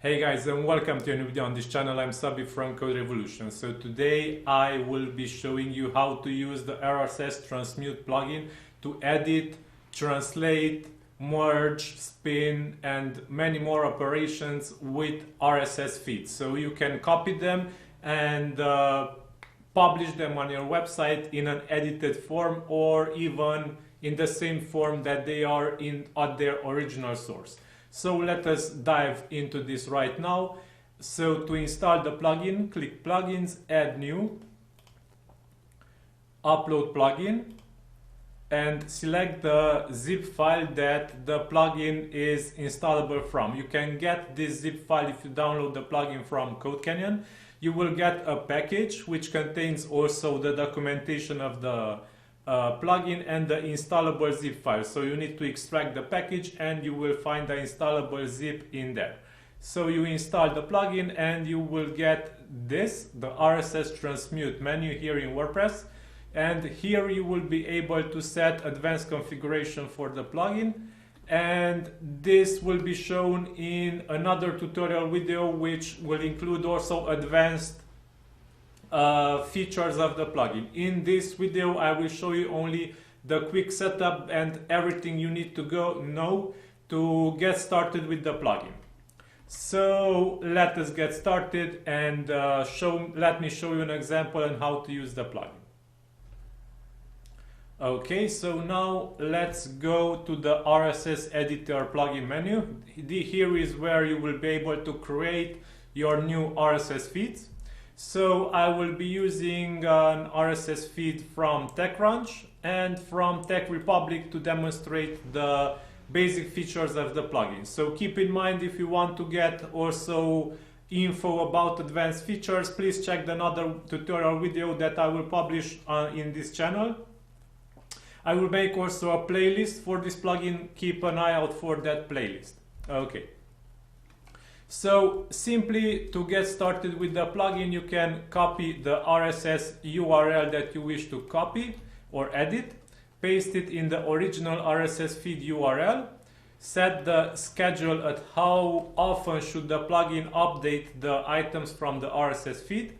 Hey guys, and welcome to a new video on this channel. I'm Sabi from Code Revolution. So today I will be showing you how to use the RSS transmute plugin to edit, translate, merge, spin and many more operations with RSS feeds. So you can copy them and publish them on your website in an edited form or even in the same form that they are at their original source. So let us dive into this right now. So to install the plugin, click Plugins, Add New, Upload Plugin, and select the zip file that the plugin is installable from. You can get this zip file if you download the plugin from Code Canyon. You will get a package which contains also the documentation of the plugin and the installable zip file. So you need to extract the package and you will find the installable zip in there. So you install the plugin and you will get this, the RSS transmute menu here in WordPress. And here you will be able to set advanced configuration for the plugin. And this will be shown in another tutorial video which will include also advanced features of the plugin. In this video I will show you only the quick setup and everything you need to know to get started with the plugin. So let us get started and let me show you an example on how to use the plugin. Okay, so now let's go to the RSS editor plugin menu. Here is where you will be able to create your new RSS feeds. So I will be using an RSS feed from TechCrunch and from Tech Republic to demonstrate the basic features of the plugin. So keep in mind, if you want to get also info about advanced features, please check another tutorial video that I will publish in this channel. I will make also a playlist for this plugin. Keep an eye out for that playlist. Okay. So simply to get started with the plugin, you can copy the RSS URL that you wish to copy or edit, paste it in the original RSS feed URL, set the schedule at how often should the plugin update the items from the RSS feed,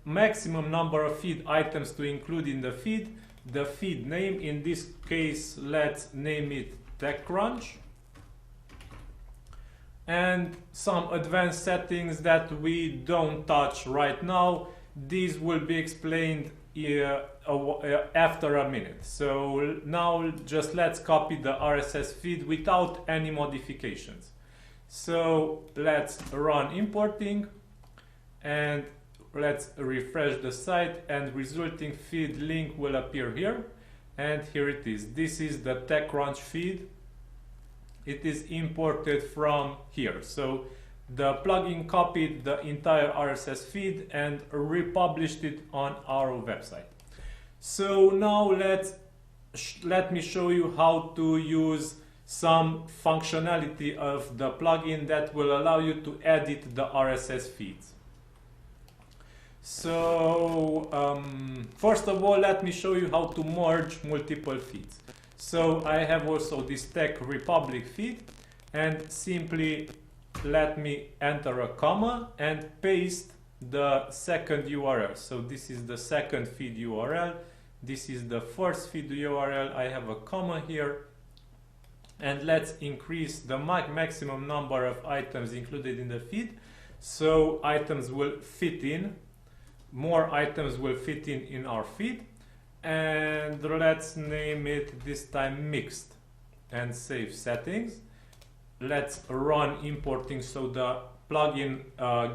maximum number of feed items to include in the feed name, in this case let's name it TechCrunch, and some advanced settings that we don't touch right now. These will be explained after a minute. So now just let's copy the RSS feed without any modifications. So let's run importing and let's refresh the site, and resulting feed link will appear here, and here it is. This is the TechCrunch feed. It is imported from here. So the plugin copied the entire RSS feed and republished it on our website. So now let me show you how to use some functionality of the plugin that will allow you to edit the RSS feeds. So first of all, let me show you how to merge multiple feeds. So I have also this Tech Republic feed, and simply let me enter a comma and paste the second URL. So this is the second feed URL. This is the first feed URL. I have a comma here, and let's increase the maximum number of items included in the feed. So items will fit in. More items will fit in our feed, and let's name it this time mixed and save settings. Let's run importing so the plugin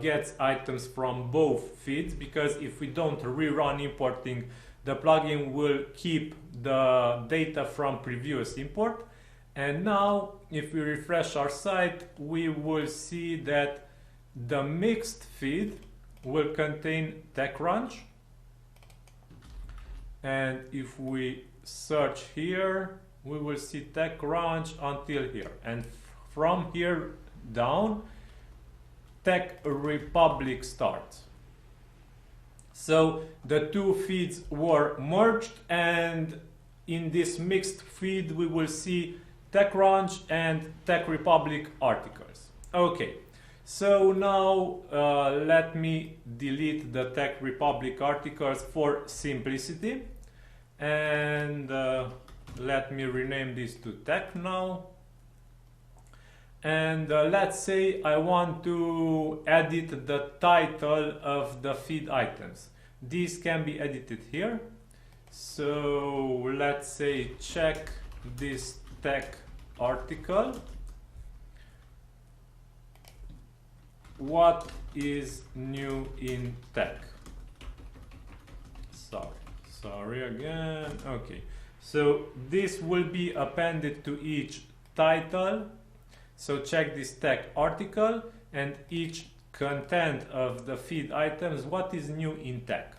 gets items from both feeds, because if we don't rerun importing, the plugin will keep the data from previous import. And now if we refresh our site, we will see that the mixed feed will contain TechCrunch, and if we search here, we will see TechCrunch until here, and from here down Tech Republic starts. So the two feeds were merged, and in this mixed feed we will see TechCrunch and Tech Republic articles. Okay, so now let me delete the Tech Republic articles for simplicity, and let me rename this to Tech now. And let's say I want to edit the title of the feed items. These can be edited here. So let's say check this tech article. What is new in tech? Sorry again. Okay, so this will be appended to each title. So check this tech article and each content of the feed items. What is new in tech?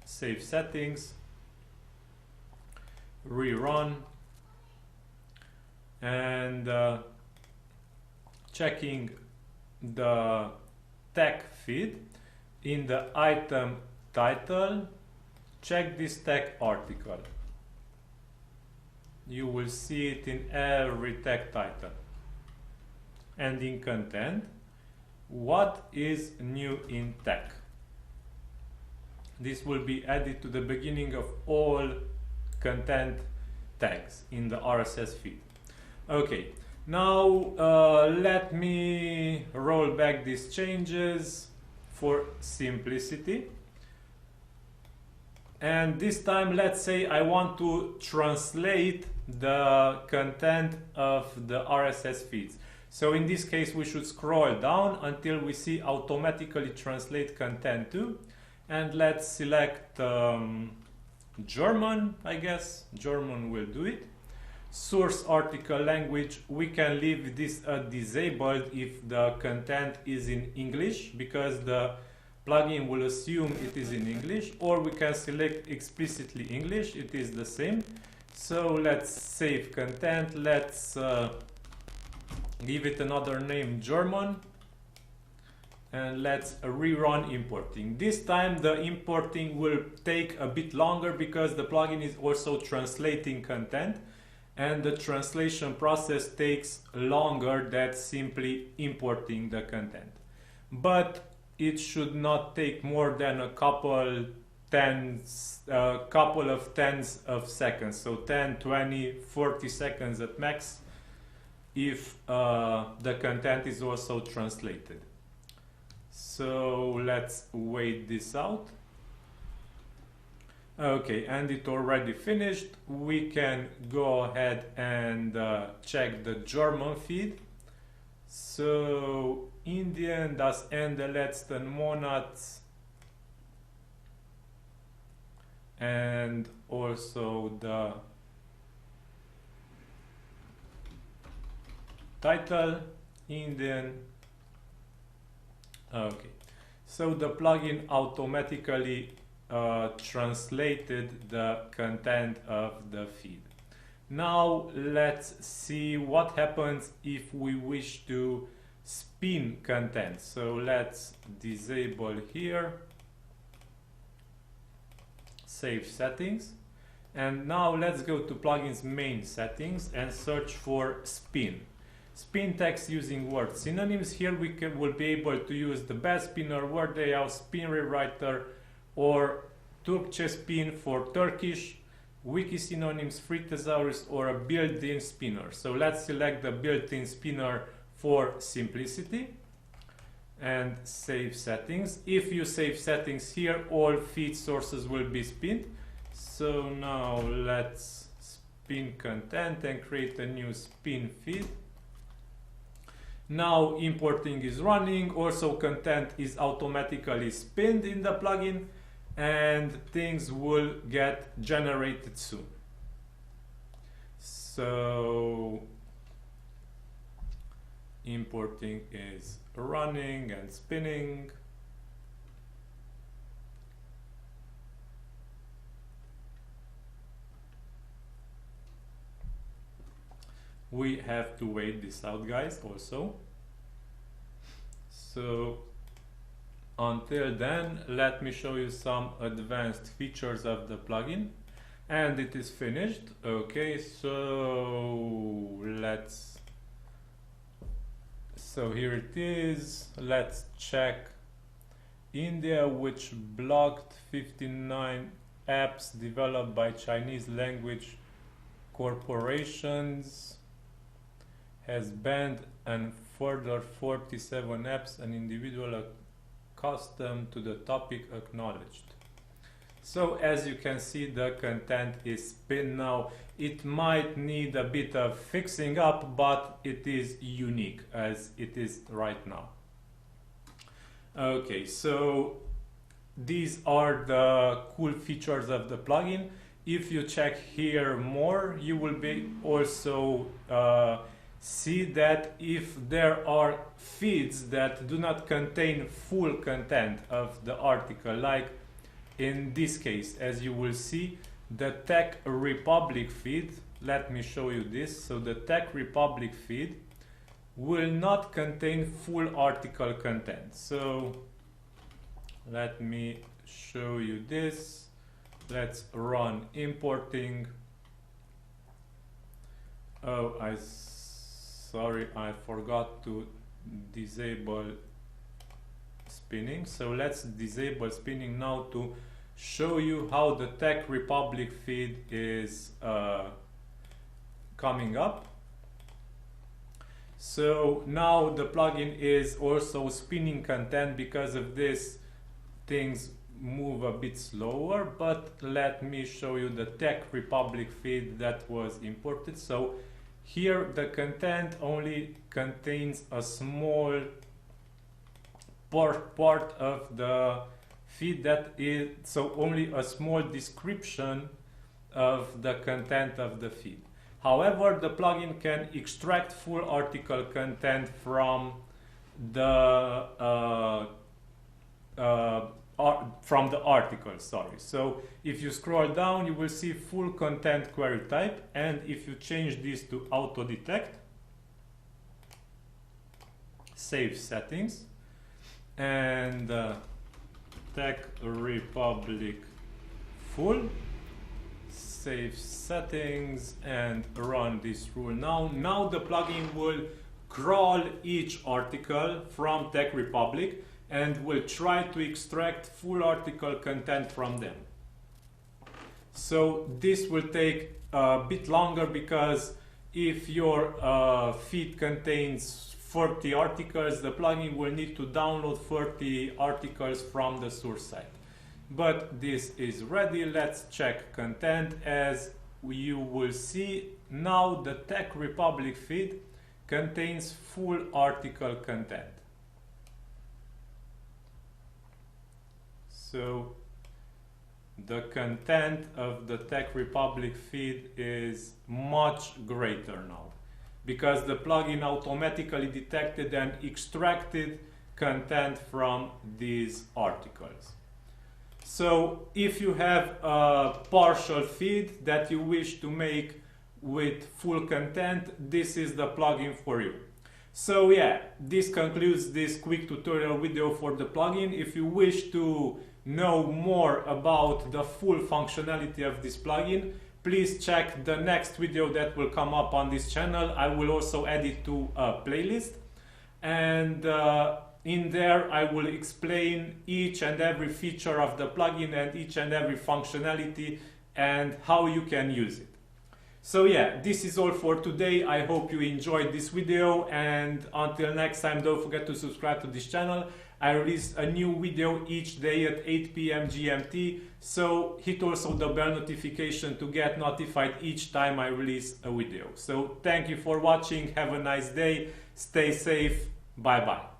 Save settings, rerun, and checking the tech feed. In the item title, check this tech article. You will see it in every tech title. And in content, what is new in tech? This will be added to the beginning of all content tags in the RSS feed. Okay, now let me roll back these changes for simplicity. And this time, let's say I want to translate the content of the RSS feeds. So in this case, we should scroll down until we see automatically translate content to. And let's select German, I guess. German will do it. Source article language, we can leave this disabled if the content is in English, because the plugin will assume it is in English, or we can select explicitly English, it is the same. So let's save content, let's give it another name, German, and let's rerun importing. This time the importing will take a bit longer because the plugin is also translating content, and the translation process takes longer than simply importing the content. But it should not take more than a couple of tens of seconds, so 10, 20, 40 seconds at max, if the content is also translated. So let's wait this out. Okay, and it already finished. We can go ahead and check the German feed. So Indien, das Ende letzten Monats, and also the title, Indian. Okay, so the plugin automatically translated the content of the feed. Now let's see what happens if we wish to spin content. So let's disable here, save settings, and now let's go to plugins main settings and search for spin. Spin text using word synonyms. Here we will be able to use the best spinner, word layout, spin rewriter, or Turkce spin for Turkish, wiki synonyms, free thesaurus, or a built-in spinner. So let's select the built-in spinner for simplicity and save settings. If you save settings here, all feed sources will be spinned. So now let's spin content and create a new spin feed. Now importing is running, also content is automatically spinned in the plugin, and things will get generated soon. So importing is running and spinning. We have to wait this out, guys, also. So until then, let me show you some advanced features of the plugin. and it is finished. Okay, so here it is. Let's check India, which blocked 59 apps developed by Chinese language corporations, has banned and further 47 apps and individual accustomed to the topic acknowledged. So as you can see, the content is pinned now. It might need a bit of fixing up, but it is unique as it is right now. Okay, so these are the cool features of the plugin. If you check here more, you will be also see that if there are feeds that do not contain full content of the article, like in this case, as you will see, the Tech Republic feed, let me show you this. So the Tech Republic feed will not contain full article content. So let me show you this. Let's run importing. Oh, sorry, I forgot to disable spinning. So let's disable spinning now to show you how the Tech Republic feed is coming up. So now the plugin is also spinning content. Because of this, things move a bit slower, but let me show you the Tech Republic feed that was imported. So here the content only contains a small part of the feed, that is, so only a small description of the content of the feed. However, the plugin can extract full article content from the article, sorry. So if you scroll down, you will see full content query type, and if you change this to auto detect, save settings, and Tech Republic full, save settings, and run this rule. Now the plugin will crawl each article from Tech Republic and will try to extract full article content from them. So this will take a bit longer, because if your feed contains 40 articles, the plugin will need to download 40 articles from the source site. But this is ready. Let's check content. As you will see, now the Tech Republic feed contains full article content. So the content of the Tech Republic feed is much greater now, because the plugin automatically detected and extracted content from these articles. So if you have a partial feed that you wish to make with full content, this is the plugin for you. So yeah, this concludes this quick tutorial video for the plugin. If you wish to know more about the full functionality of this plugin, please check the next video that will come up on this channel. I will also add it to a playlist, and in there I will explain each and every feature of the plugin and each and every functionality and how you can use it. So yeah, this is all for today. I hope you enjoyed this video, and until next time, don't forget to subscribe to this channel. I release a new video each day at 8 p.m. GMT, so hit also the bell notification to get notified each time I release a video. So thank you for watching, have a nice day, stay safe, bye bye.